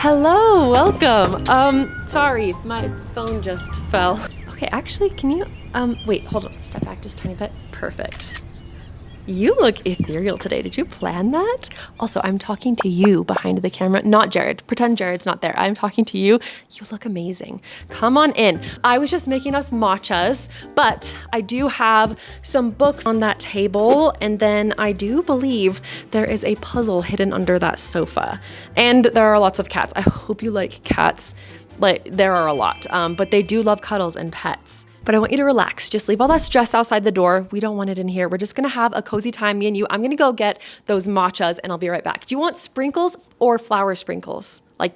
Hello, welcome. Sorry, my phone just fell. Okay, actually, can you, wait, hold on, step back just a tiny bit. Perfect. You look ethereal today. Did you plan that? Also, I'm talking to you behind the camera, not Jared. Pretend Jared's not there. I'm talking to you. You look amazing. Come on in. I was just making us matchas, but I do have some books on that table, and then I do believe there is a puzzle hidden under that sofa. And there are lots of cats. I hope you like cats. Like, there are a lot, but they do love cuddles and pets. But I want you to relax. Just leave all that stress outside the door. We don't want it in here. We're just gonna have a cozy time, me and you. I'm gonna go get those matchas and I'll be right back. Do you want sprinkles or flower sprinkles? Like,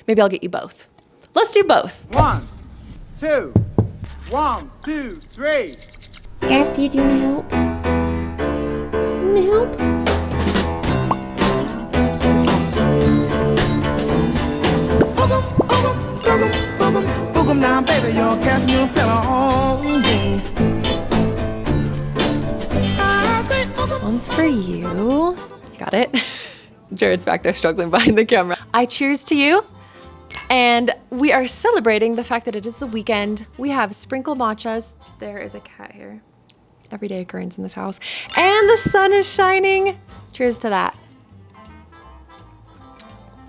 maybe I'll get you both. Let's do both. 1, 2, 1, 2, 3. Guys, can you do help? Help? Boogum now, baby, your cat will spell on me. This one's for you. Got it? Jared's back there struggling behind the camera. I cheers to you. And we are celebrating the fact that it is the weekend. We have sprinkle matchas. There is a cat here. Everyday occurrence in this house. And the sun is shining. Cheers to that.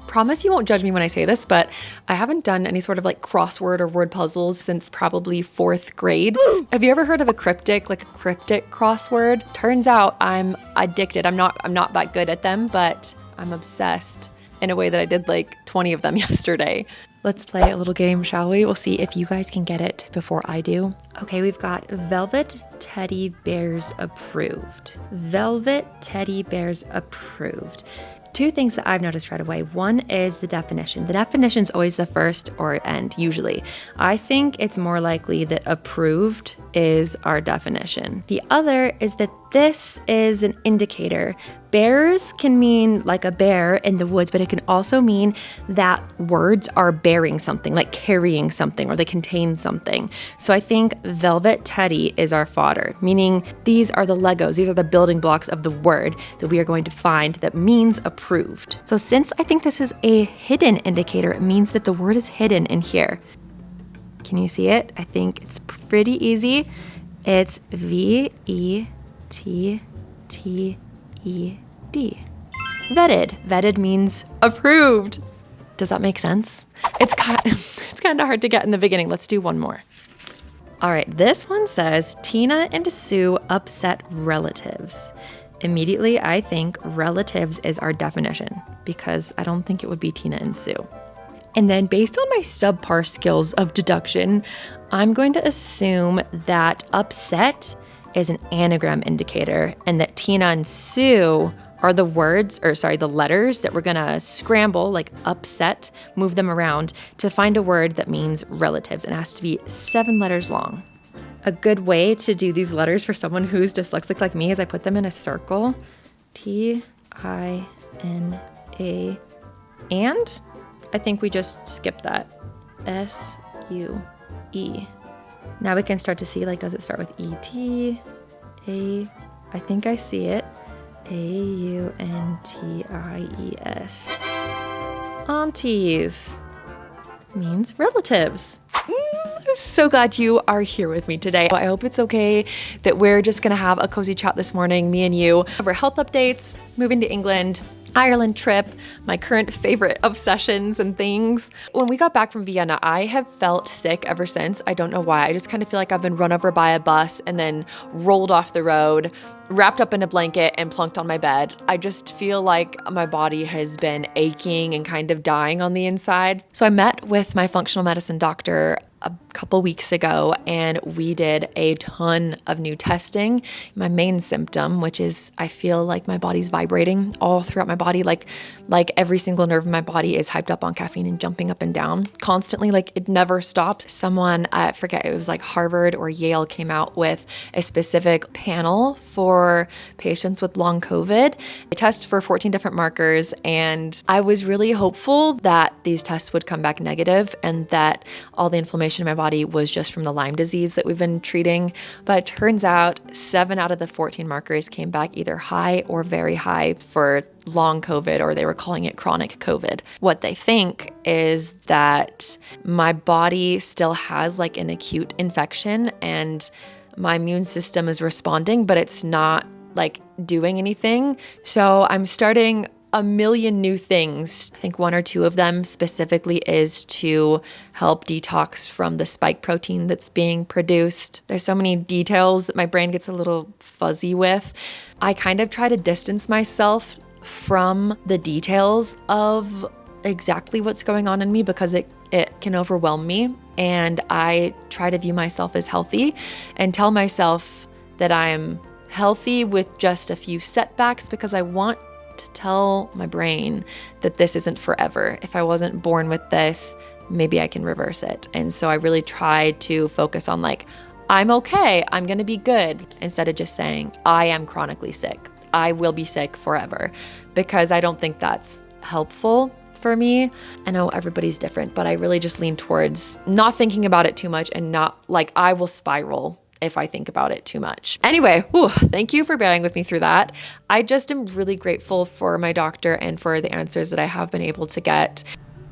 Promise you won't judge me when I say this, but I haven't done any sort of like crossword or word puzzles since probably 4th grade. Have you ever heard of a cryptic, like a cryptic crossword? Turns out I'm addicted. I'm not that good at them, but I'm obsessed in a way that I did like 20 of them yesterday. Let's play a little game, shall we? We'll see if you guys can get it before I do. Okay, we've got velvet teddy bears approved. Velvet teddy bears approved. 2 things that I've noticed right away. One is the definition. The definition's always the first or end, usually. I think it's more likely that approved is our definition. The other is that this is an indicator. Bears can mean like a bear in the woods, but it can also mean that words are bearing something, like carrying something, or they contain something. So I think velvet teddy is our fodder, meaning these are the Legos, these are the building blocks of the word that we are going to find that means approved. So since I think this is a hidden indicator, it means that the word is hidden in here. Can you see it? I think it's pretty easy. It's VETTED. Vetted. Vetted means approved. Does that make sense? It's kind of hard to get in the beginning. Let's do one more. All right, this one says Tina and Sue upset relatives. Immediately, I think relatives is our definition because I don't think it would be Tina and Sue. And then based on my subpar skills of deduction, I'm going to assume that upset is an anagram indicator and that Tina and Sue are the letters that we're gonna scramble, like upset, move them around to find a word that means relatives. And it has to be 7 letters long. A good way to do these letters for someone who's dyslexic like me is I put them in a circle. T-I-N-A. And I think we just skip that. S-U-E. Now we can start to see, like, does it start with E-T? A, I think I see it. A-U-N-T-I-E-S. Aunties means relatives. I'm so glad you are here with me today. I hope it's okay that we're just gonna have a cozy chat this morning, me and you, over health updates, moving to England, Ireland trip, my current favorite obsessions and things. When we got back from Vienna, I have felt sick ever since. I don't know why. I just kind of feel like I've been run over by a bus and then rolled off the road, wrapped up in a blanket and plunked on my bed. I just feel like my body has been aching and kind of dying on the inside. So I met with my functional medicine doctor a couple weeks ago and we did a ton of new testing. My main symptom, which is I feel like my body's vibrating all throughout my body, like every single nerve in my body is hyped up on caffeine and jumping up and down constantly, like it never stops. Someone, I forget, it was like Harvard or Yale came out with a specific panel for patients with long COVID. They test for 14 different markers and I was really hopeful that these tests would come back negative and that all the inflammation in my antibody was just from the Lyme disease that we've been treating. But it turns out 7 out of the 14 markers came back either high or very high for long COVID, or they were calling it chronic COVID. What they think is that my body still has like an acute infection and my immune system is responding, but it's not like doing anything. So I'm starting a million new things. I think 1 or 2 of them specifically is to help detox from the spike protein that's being produced. There's so many details that my brain gets a little fuzzy with. I kind of try to distance myself from the details of exactly what's going on in me because it can overwhelm me. And I try to view myself as healthy and tell myself that I'm healthy with just a few setbacks because I want to tell my brain that this isn't forever. If I wasn't born with this, maybe I can reverse it. And so I really try to focus on like, I'm okay, I'm gonna be good, instead of just saying, I am chronically sick. I will be sick forever, because I don't think that's helpful for me. I know everybody's different, but I really just lean towards not thinking about it too much and not like I will spiral if I think about it too much. Anyway, thank you for bearing with me through that. I just am really grateful for my doctor and for the answers that I have been able to get.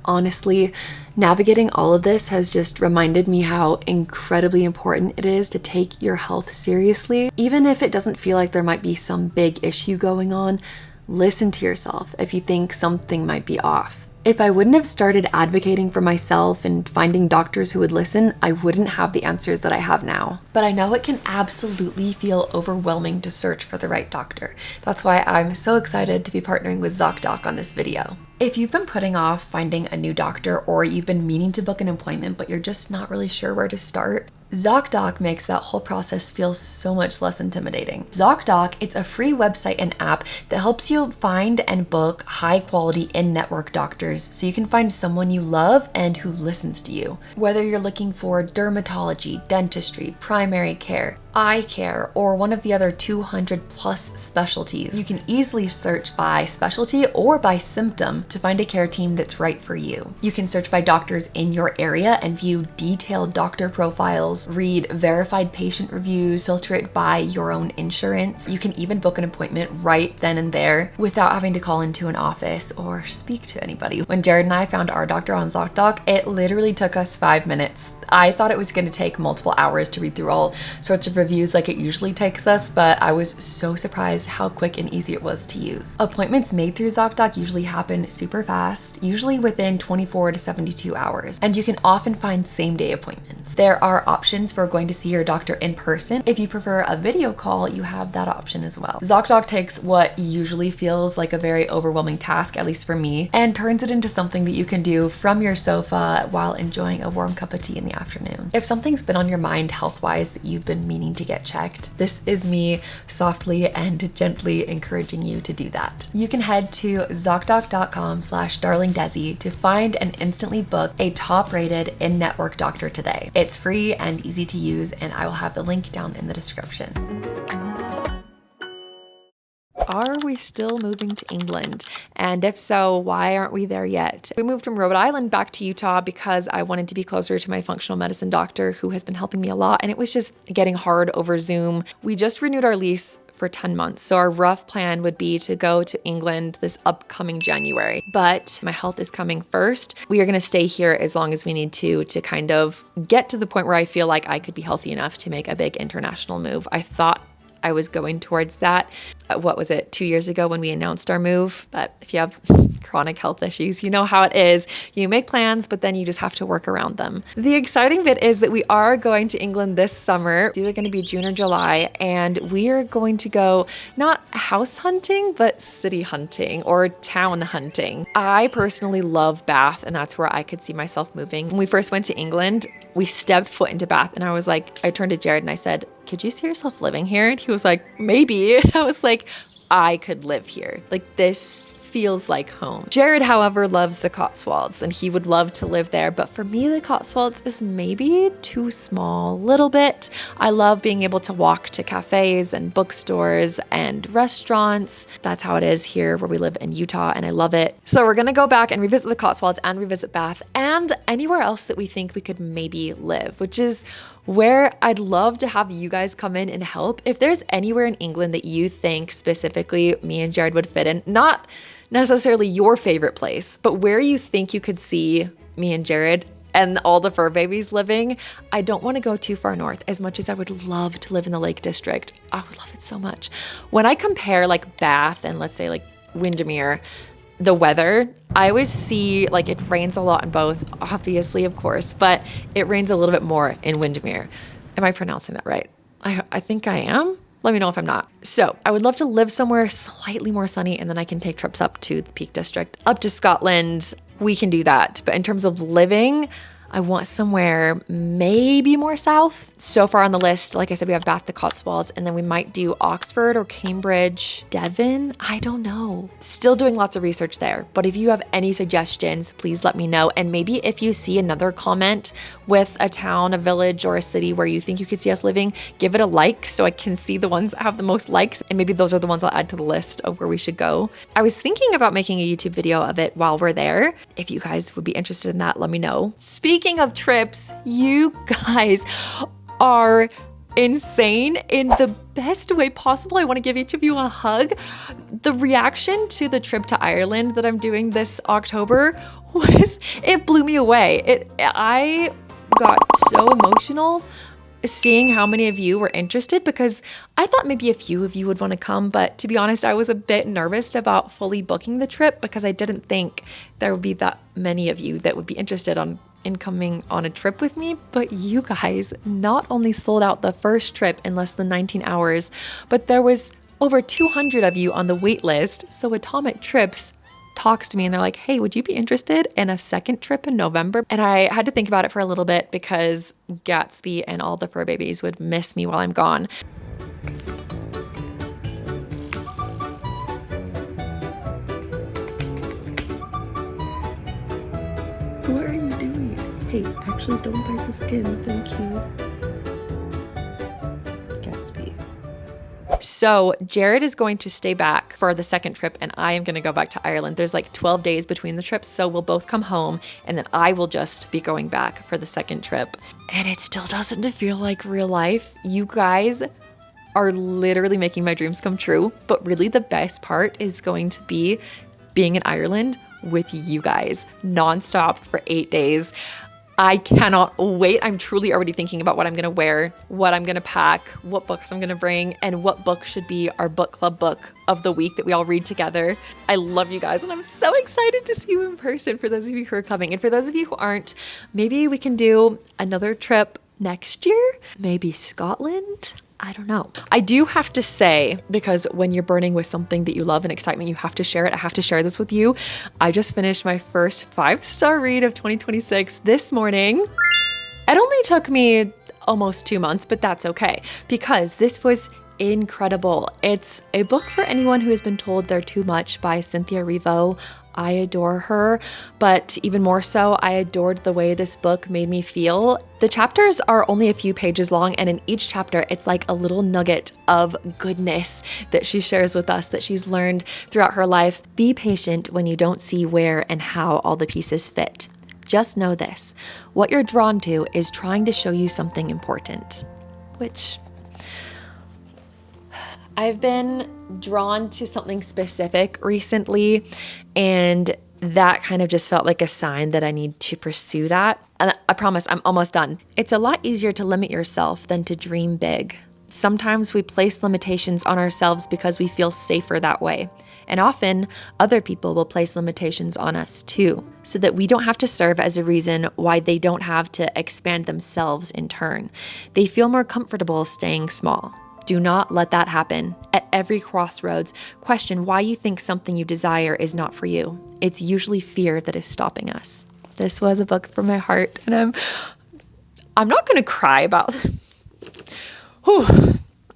Honestly, navigating all of this has just reminded me how incredibly important it is to take your health seriously. Even if it doesn't feel like there might be some big issue going on, listen to yourself if you think something might be off. If I wouldn't have started advocating for myself and finding doctors who would listen, I wouldn't have the answers that I have now. But I know it can absolutely feel overwhelming to search for the right doctor. That's why I'm so excited to be partnering with ZocDoc on this video. If you've been putting off finding a new doctor, or you've been meaning to book an appointment but you're just not really sure where to start, ZocDoc makes that whole process feel so much less intimidating. ZocDoc, it's a free website and app that helps you find and book high quality in-network doctors so you can find someone you love and who listens to you. Whether you're looking for dermatology, dentistry, primary care, eye care, or one of the other 200 plus specialties, you can easily search by specialty or by symptom to find a care team that's right for you. You can search by doctors in your area and view detailed doctor profiles, read verified patient reviews, filter it by your own insurance. You can even book an appointment right then and there without having to call into an office or speak to anybody. When Jared and I found our doctor on ZocDoc, it literally took us 5 minutes. I thought it was going to take multiple hours to read through all sorts of reviews like it usually takes us, but I was so surprised how quick and easy it was to use. Appointments made through ZocDoc usually happen super fast, usually within 24 to 72 hours, and you can often find same-day appointments. There are options for going to see your doctor in person. If you prefer a video call, you have that option as well. ZocDoc takes what usually feels like a very overwhelming task, at least for me, and turns it into something that you can do from your sofa while enjoying a warm cup of tea in the afternoon. If something's been on your mind health-wise that you've been meaning to get checked, this is me softly and gently encouraging you to do that. You can head to zocdoc.com/darlingdesi to find and instantly book a top-rated in-network doctor today. It's free and easy to use, and I will have the link down in the description. Are we still moving to England? And if so, why aren't we there yet? We moved from Rhode Island back to Utah because I wanted to be closer to my functional medicine doctor who has been helping me a lot, and it was just getting hard over Zoom. We just renewed our lease for 10 months. So our rough plan would be to go to England this upcoming January. But my health is coming first. We are going to stay here as long as we need to kind of get to the point where I feel like I could be healthy enough to make a big international move. I thought I was going towards that. What was it, 2 years ago when we announced our move? But if you have chronic health issues, you know how it is. You make plans, but then you just have to work around them. The exciting bit is that we are going to England this summer. It's either going to be June or July, and we are going to go not house hunting, but city hunting or town hunting. I personally love Bath, and that's where I could see myself moving. When we first went to England, we stepped foot into Bath, and I turned to Jared and I said, "Could you see yourself living here?" And he was like, "Maybe." And I was like, I could live here. Like, this feels like home. Jared, however, loves the Cotswolds and he would love to live there. But for me, the Cotswolds is maybe too small, a little bit. I love being able to walk to cafes and bookstores and restaurants. That's how it is here where we live in Utah, and I love it. So we're gonna go back and revisit the Cotswolds and revisit Bath and anywhere else that we think we could maybe live, which is where I'd love to have you guys come in and help. If there's anywhere in England that you think specifically me and Jared would fit in, not necessarily your favorite place, but where you think you could see me and Jared and all the fur babies living, I don't want to go too far north. As much as I would love to live in the Lake District, I would love it so much. When I compare like Bath and let's say like Windermere, the weather, I always see like it rains a lot in both, obviously, of course, but it rains a little bit more in Windermere. Am I pronouncing that right? I think I am. Let me know if I'm not. So I would love to live somewhere slightly more sunny, and then I can take trips up to the Peak District, up to Scotland. We can do that. But in terms of living, I want somewhere maybe more south. So far on the list, like I said, we have Bath, the Cotswolds, and then we might do Oxford or Cambridge, Devon. I don't know. Still doing lots of research there. But if you have any suggestions, please let me know. And maybe if you see another comment with a town, a village, or a city where you think you could see us living, give it a like so I can see the ones that have the most likes. And maybe those are the ones I'll add to the list of where we should go. I was thinking about making a YouTube video of it while we're there. If you guys would be interested in that, let me know. Speaking of trips, you guys are insane in the best way possible. I want to give each of you a hug. The reaction to the trip to Ireland that I'm doing this October it blew me away. I got so emotional seeing how many of you were interested, because I thought maybe a few of you would want to come, but to be honest, I was a bit nervous about fully booking the trip because I didn't think there would be that many of you that would be interested in coming on a trip with me. But you guys not only sold out the first trip in less than 19 hours, but there was over 200 of you on the wait list. So Atomic Trips talks to me and they're like, hey, would you be interested in a second trip in November? And I had to think about it for a little bit because Gatsby and all the fur babies would miss me while I'm gone. What are you doing? Hey, actually don't bite the skin, thank you. Gatsby. So Jared is going to stay back for the second trip and I am going to go back to Ireland. There's like 12 days between the trips, so we'll both come home and then I will just be going back for the second trip. And it still doesn't feel like real life. You guys are literally making my dreams come true, but really the best part is going to be being in Ireland with you guys nonstop for 8 days. I cannot wait. I'm truly already thinking about what I'm going to wear, what I'm going to pack, what books I'm going to bring, and what book should be our book club book of the week that we all read together. I love you guys, and I'm so excited to see you in person for those of you who are coming. And for those of you who aren't, maybe we can do another trip next year, maybe Scotland. I don't know. I do have to say, because when you're burning with something that you love and excitement, you have to share it. I have to share this with you. I just finished my first 5-star read of 2026 this morning. It only took me almost 2 months, but that's okay because this was incredible. It's a book for anyone who has been told they're too much by Cynthia Erivo. I adore her, but even more so, I adored the way this book made me feel. The chapters are only a few pages long, and in each chapter, it's like a little nugget of goodness that she shares with us that she's learned throughout her life. Be patient when you don't see where and how all the pieces fit. Just know this, what you're drawn to is trying to show you something important, which I've been drawn to something specific recently, and that kind of just felt like a sign that I need to pursue that. And I promise I'm almost done. It's a lot easier to limit yourself than to dream big. Sometimes we place limitations on ourselves because we feel safer that way. And often other people will place limitations on us too, so that we don't have to serve as a reason why they don't have to expand themselves in turn. They feel more comfortable staying small. Do not let that happen. At every crossroads, question why you think something you desire is not for you. It's usually fear that is stopping us. This was a book from my heart, and I'm not going to cry about it.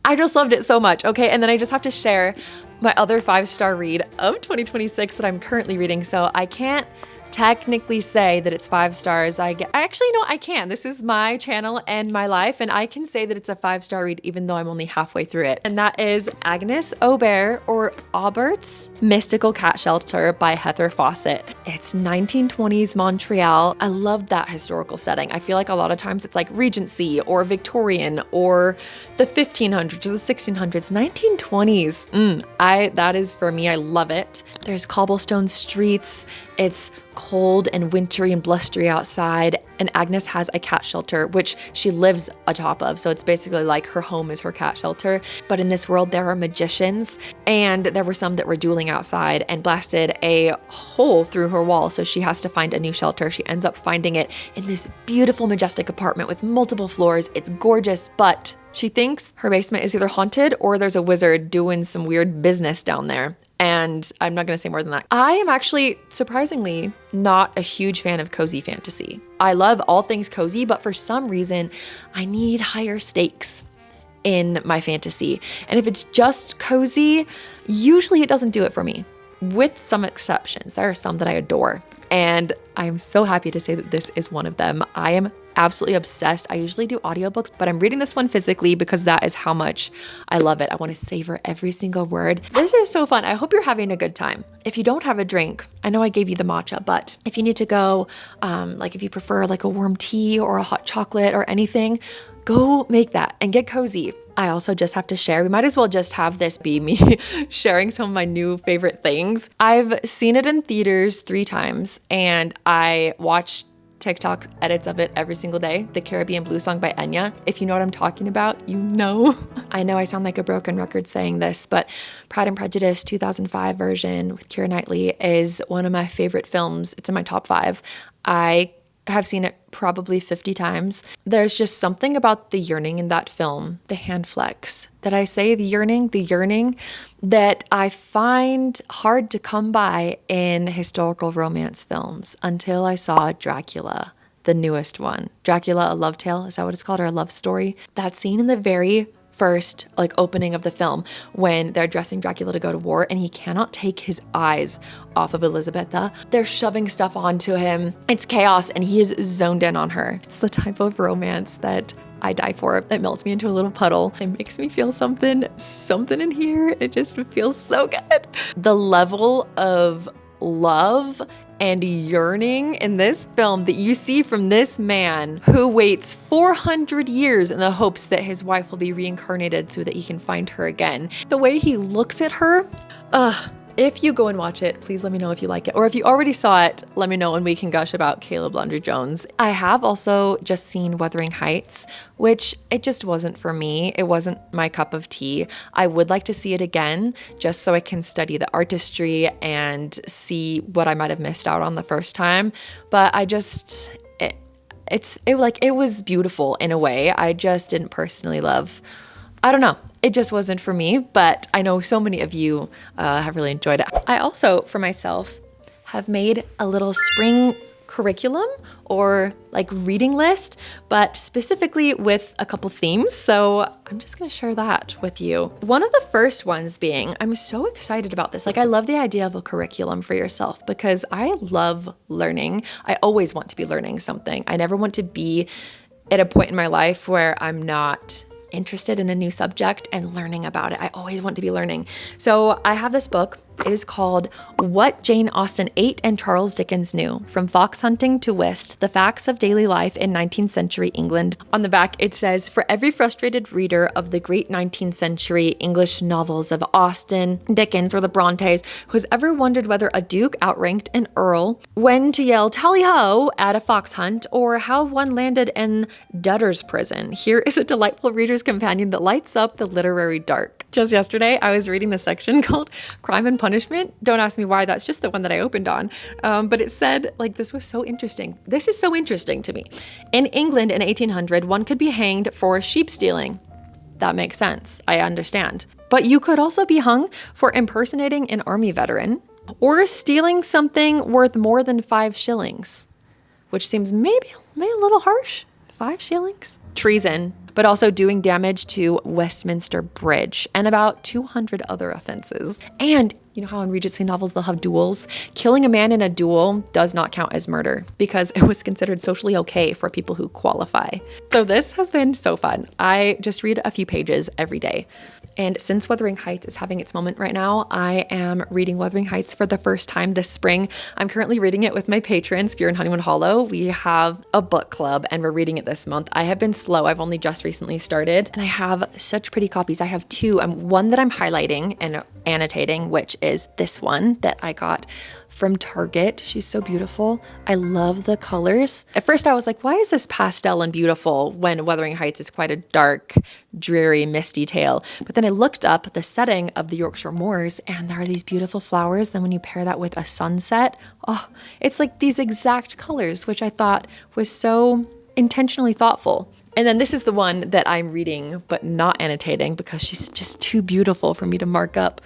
I just loved it so much, okay? And then I just have to share, my other 5-star read of 2026 that I'm currently reading. So I can't technically say that it's 5 stars. Actually, no, I can. This is my channel and my life, and I can say that it's a 5-star read even though I'm only halfway through it. And that is Agnes Aubert or Aubert's Mystical Cat Shelter by Heather Fawcett. It's 1920s Montreal. I love that historical setting. I feel like a lot of times it's like Regency or Victorian or the 1500s or the 1600s. 1920s. That is for me. I love it. There's cobblestone streets. It's cold and wintry and blustery outside, and Agnes has a cat shelter, which she lives atop of. So it's basically like her home is her cat shelter. But in this world, there are magicians, and there were some that were dueling outside and blasted a hole through her wall. So she has to find a new shelter. She ends up finding it in this beautiful, majestic apartment with multiple floors. It's gorgeous, but she thinks her basement is either haunted or there's a wizard doing some weird business down there. And I'm not going to say more than that. I am actually, surprisingly, not a huge fan of cozy fantasy. I love all things cozy, but for some reason, I need higher stakes in my fantasy. And if it's just cozy, usually it doesn't do it for me, with some exceptions. There are some that I adore. And I'm so happy to say that this is one of them. I am absolutely obsessed. I usually do audiobooks, but I'm reading this one physically because that is how much I love it. I want to savor every single word. This is so fun. I hope you're having a good time. If you don't have a drink, I know I gave you the matcha, but if you need to go, like if you prefer like a warm tea or a hot chocolate or anything, go make that and get cozy. I also just have to share. We might as well just have this be me sharing some of my new favorite things. I've seen it in theaters 3 times, and I watched TikTok edits of it every single day. The Caribbean Blue Song by Enya. If you know what I'm talking about, you know. I know I sound like a broken record saying this, but Pride and Prejudice 2005 version with Keira Knightley is one of my favorite films. It's in my top 5. I have seen it probably 50 times. There's just something about the yearning in that film, the hand flex. Did I say the yearning that I find hard to come by in historical romance films until I saw Dracula, the newest one. Dracula, a love tale, is that what it's called, or a love story? That scene in the very first opening of the film when they're dressing Dracula to go to war and he cannot take his eyes off of Elizabetha. They're shoving stuff onto him. It's chaos and he is zoned in on her. It's the type of romance that I die for. It melts me into a little puddle. It makes me feel something in here. It just feels so good. The level of love and yearning in this film that you see from this man who waits 400 years in the hopes that his wife will be reincarnated so that he can find her again. The way he looks at her, if you go and watch it, please let me know if you like it. Or if you already saw it, let me know and we can gush about Caleb Landry Jones. I have also just seen Wuthering Heights, which it just wasn't for me. It wasn't my cup of tea. I would like to see it again just so I can study the artistry and see what I might have missed out on the first time. But I just, it was beautiful in a way. I just didn't personally love, I don't know. It just wasn't for me, but I know so many of you have really enjoyed it. I also, for myself, have made a little spring curriculum or reading list, but specifically with a couple themes. So I'm just gonna share that with you. One of the first ones being, I'm so excited about this. I love the idea of a curriculum for yourself because I love learning. I always want to be learning something. I never want to be at a point in my life where I'm not interested in a new subject and learning about it. I always want to be learning. So I have this book. It is called What Jane Austen Ate and Charles Dickens Knew, From Fox Hunting to Whist, The Facts of Daily Life in 19th Century England. On the back, it says, for every frustrated reader of the great 19th century English novels of Austen, Dickens, or the Brontes, who has ever wondered whether a duke outranked an earl, when to yell tally-ho at a fox hunt, or how one landed in debtor's prison, here is a delightful reader's companion that lights up the literary dark. Just yesterday, I was reading the section called Crime and Punishment. Don't ask me why, that's just the one that I opened on. But it said, this was so interesting. This is so interesting to me. In England in 1800, one could be hanged for sheep stealing. That makes sense. I understand. But you could also be hung for impersonating an army veteran or stealing something worth more than 5 shillings, which seems maybe a little harsh. 5 shillings? Treason. but also doing damage to Westminster Bridge and about 200 other offenses. And you know how in Regency novels they'll have duels? Killing a man in a duel does not count as murder because it was considered socially okay for people who qualify. So this has been so fun. I just read a few pages every day. And since Wuthering Heights is having its moment right now, I am reading Wuthering Heights for the first time this spring. I'm currently reading it with my patrons. If you're in Honeymoon Hollow, we have a book club and we're reading it this month. I have been slow. I've only just recently started and I have such pretty copies. I have two. One that I'm highlighting and annotating, which is this one that I got from Target. She's so beautiful. I love the colors. At first I was like, why is this pastel and beautiful when Wuthering Heights is quite a dark, dreary, misty tale? But then I looked up the setting of the Yorkshire Moors and there are these beautiful flowers. Then when you pair that with a sunset, oh, it's like these exact colors, which I thought was so intentionally thoughtful. And then this is the one that I'm reading, but not annotating because she's just too beautiful for me to mark up.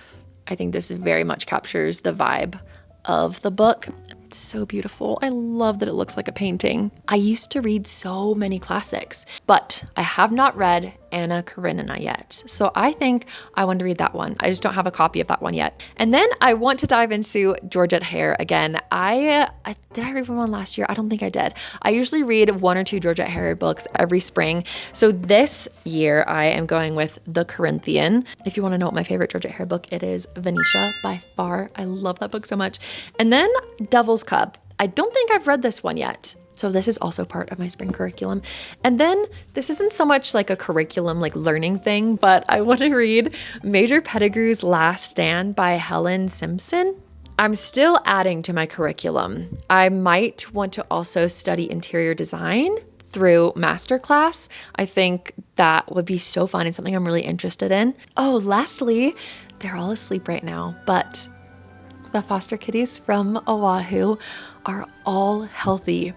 I think this very much captures the vibe of the book. It's so beautiful. I love that it looks like a painting. I used to read so many classics, but I have not read Anna Karenina yet. So I think I want to read that one. I just don't have a copy of that one yet. And then I want to dive into Georgette Hare again. Did I read one last year? I don't think I did. I usually read one or two Georgette Hare books every spring. So this year I am going with The Corinthian. If you want to know what my favorite Georgette Hare book, it is Venetia by far. I love that book so much. And then Devil's Cub. I don't think I've read this one yet. So this is also part of my spring curriculum. And then this isn't so much like a curriculum, like learning thing, but I want to read Major Pettigrew's Last Stand by Helen Simpson. I'm still adding to my curriculum. I might want to also study interior design through masterclass. I think that would be so fun and something I'm really interested in. Oh, lastly, they're all asleep right now, but the foster kitties from Oahu are all healthy.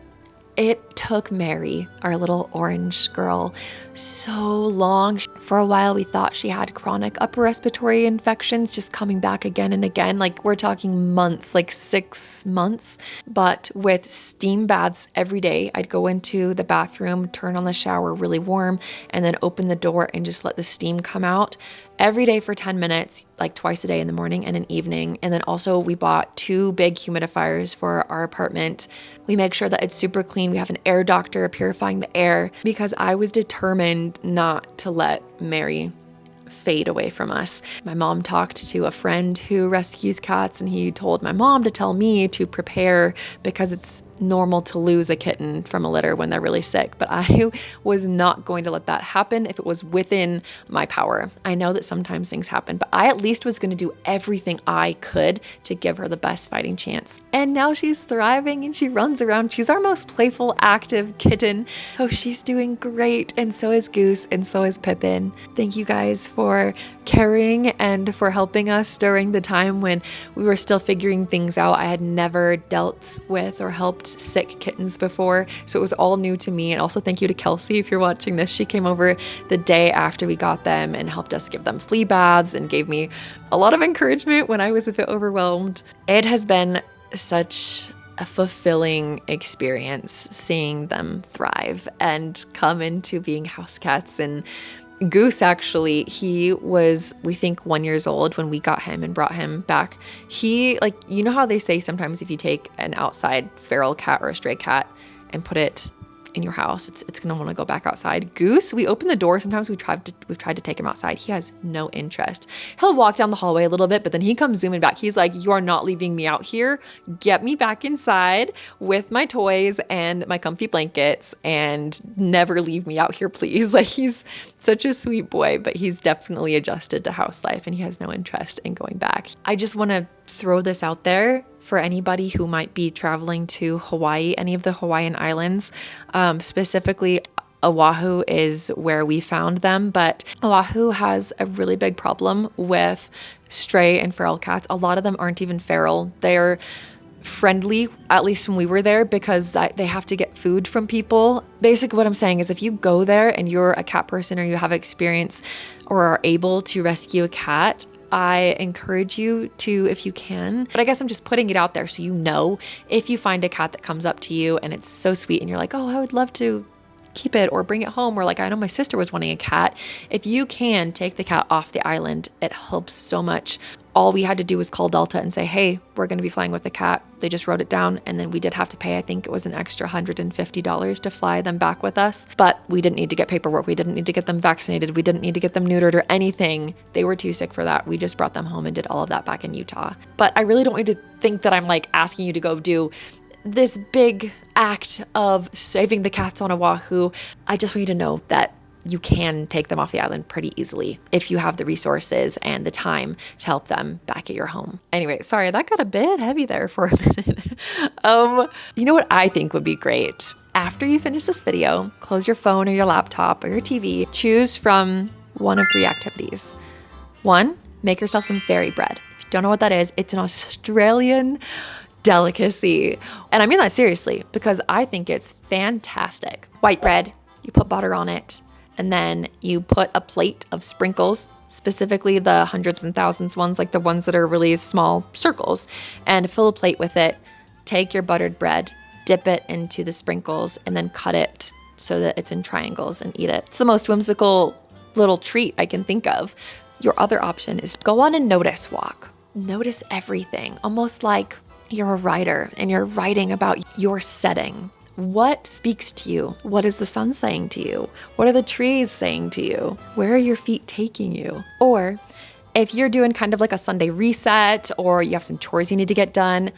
It took Mary, our little orange girl, so long. For a while, we thought she had chronic upper respiratory infections just coming back again and again. Like we're talking months, like 6 months. But with steam baths every day, I'd go into the bathroom, turn on the shower really warm, and then open the door and just let the steam come out. Every day for 10 minutes, like twice a day in the morning and an evening. And then also we bought 2 big humidifiers for our apartment. We make sure that it's super clean. We have an air doctor purifying the air because I was determined not to let Mary fade away from us. My mom talked to a friend who rescues cats and he told my mom to tell me to prepare because it's normal to lose a kitten from a litter when they're really sick, but I was not going to let that happen if it was within my power. I know that sometimes things happen, but I at least was going to do everything I could to give her the best fighting chance. And now she's thriving and she runs around. She's our most playful, active kitten. Oh, she's doing great. And so is Goose and so is Pippin. Thank you guys for caring and for helping us during the time when we were still figuring things out. I had never dealt with or helped sick kittens before, so it was all new to me. And also thank you to Kelsey if you're watching this. She came over the day after we got them and helped us give them flea baths and gave me a lot of encouragement when I was a bit overwhelmed. It has been such a fulfilling experience seeing them thrive and come into being house cats. And Goose, actually, he was, we think, 1 year old when we got him and brought him back. He, like, you know how they say sometimes if you take an outside feral cat or a stray cat and put it in your house, it's gonna want to go back outside. Goose, we open the door. Sometimes we've tried to take him outside. He has no interest. He'll walk down the hallway a little bit, but then he comes zooming back. He's like, you are not leaving me out here. Get me back inside with my toys and my comfy blankets and never leave me out here, please. Like, he's such a sweet boy, but he's definitely adjusted to house life and he has no interest in going back. I just want to throw this out there for anybody who might be traveling to Hawaii, any of the Hawaiian islands, specifically Oahu is where we found them, but Oahu has a really big problem with stray and feral cats. A lot of them aren't even feral. They're friendly, at least when we were there, because they have to get food from people. Basically what I'm saying is if you go there and you're a cat person or you have experience or are able to rescue a cat, I encourage you to, if you can. But I guess I'm just putting it out there so you know, if you find a cat that comes up to you and it's so sweet and you're like, oh, I would love to keep it or bring it home, or like I know my sister was wanting a cat, if you can take the cat off the island, it helps so much. All we had to do was call Delta and say, hey, we're going to be flying with the cat. They just wrote it down, and then we did have to pay, I think it was an extra $150 to fly them back with us. But we didn't need to get paperwork. We didn't need to get them vaccinated. We didn't need to get them neutered or anything. They were too sick for that. We just brought them home and did all of that back in Utah. But I really don't want you to think that I'm like asking you to go do this big act of saving the cats on Oahu. I just want you to know that you can take them off the island pretty easily if you have the resources and the time to help them back at your home. Anyway, sorry, that got a bit heavy there for a minute. You know what I think would be great? After you finish this video, close your phone or your laptop or your TV, choose from one of 3 activities. 1, make yourself some fairy bread. If you don't know what that is, it's an Australian delicacy. And I mean that seriously, because I think it's fantastic. White bread, you put butter on it, and then you put a plate of sprinkles, specifically the hundreds and thousands ones, like the ones that are really small circles, and fill a plate with it. Take your buttered bread, dip it into the sprinkles, and then cut it so that it's in triangles and eat it. It's the most whimsical little treat I can think of. Your other option is go on a notice walk. Notice everything, almost like you're a writer and you're writing about your setting. What speaks to you? What is the sun saying to you? What are the trees saying to you? Where are your feet taking you? Or if you're doing kind of like a Sunday reset, or you have some chores you need to get done,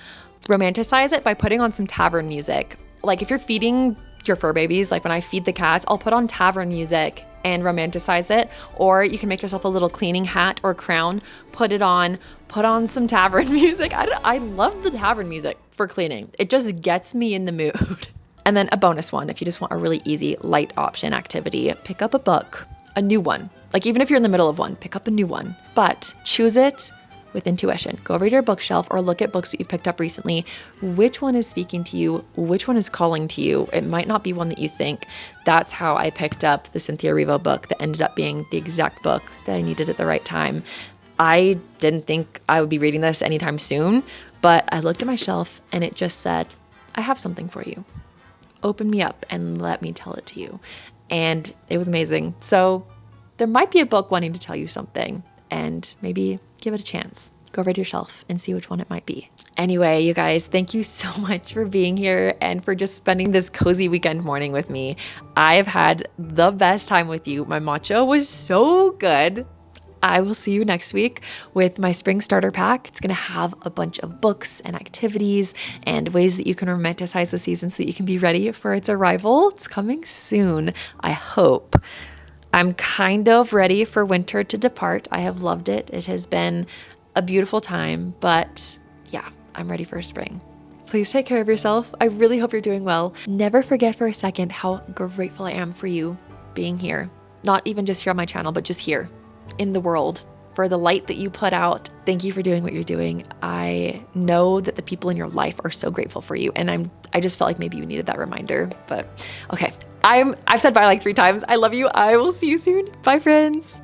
romanticize it by putting on some tavern music. Like if you're feeding your fur babies, like when I feed the cats, I'll put on tavern music and romanticize it. Or you can make yourself a little cleaning hat or crown, put on some tavern music. I love the tavern music for cleaning. It just gets me in the mood. And then a bonus one, if you just want a really easy, light option activity, pick up a book, a new one. Like even if you're in the middle of one, pick up a new one, but choose it with intuition. Go over to your bookshelf or look at books that you've picked up recently. Which one is speaking to you? Which one is calling to you? It might not be one that you think. That's how I picked up the Cynthia Erivo book that ended up being the exact book that I needed at the right time. I didn't think I would be reading this anytime soon, but I looked at my shelf and it just said, I have something for you. Open me up and let me tell it to you. And it was amazing. So there might be a book wanting to tell you something, and maybe give it a chance. Go over to your shelf and see which one it might be. Anyway, you guys, thank you so much for being here and for just spending this cozy weekend morning with me. I've had the best time with you. My matcha was so good. I will see you next week with my spring starter pack. It's going to have a bunch of books and activities and ways that you can romanticize the season so that you can be ready for its arrival. It's coming soon, I hope. I'm kind of ready for winter to depart. I have loved it. It has been a beautiful time, but yeah, I'm ready for spring. Please take care of yourself. I really hope you're doing well. Never forget for a second how grateful I am for you being here. Not even just here on my channel, but just here in the world, for the light that you put out. Thank you for doing what you're doing. I know that the people in your life are so grateful for you, and I just felt like maybe you needed that reminder. But okay, I've said bye like 3 times. I love you. I will see you soon. Bye, friends.